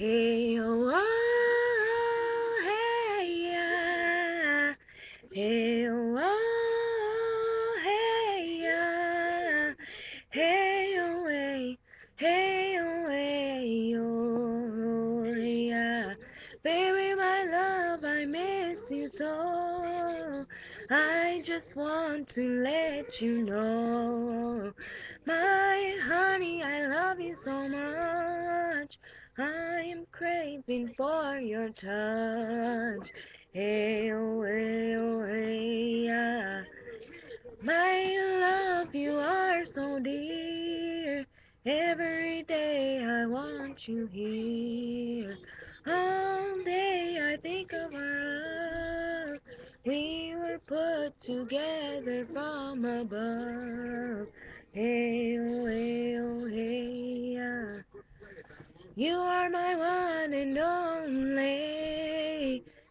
Hey, oh, oh, hey, yeah. Hey, oh, oh, hey, yeah. Hey, oh, hey, oh, yeah. Baby, my love, I miss you so. I just want to let you know. My honey, I love you so much. I am craving for your touch. Hey, oh, hey, yeah. My love, you are so dear. Every day I want you here. All day I think of our love. We were put together from above. Hey, oh, hey, yeah. You are my one and only.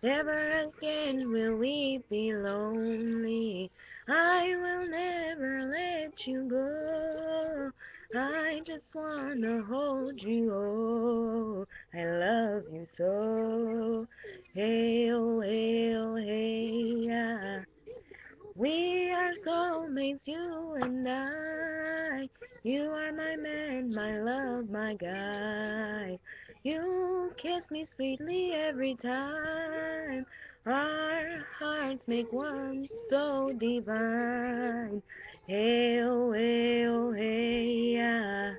Never again will we be lonely. I will never let you go. I just wanna hold you. Oh, I love you so. Hey, oh, hey, oh, hey, yeah. We are soulmates, you and I. You are my man, my love, my guy. You kiss me sweetly every time. Our hearts make one so divine. Hey, oh, hey, yeah.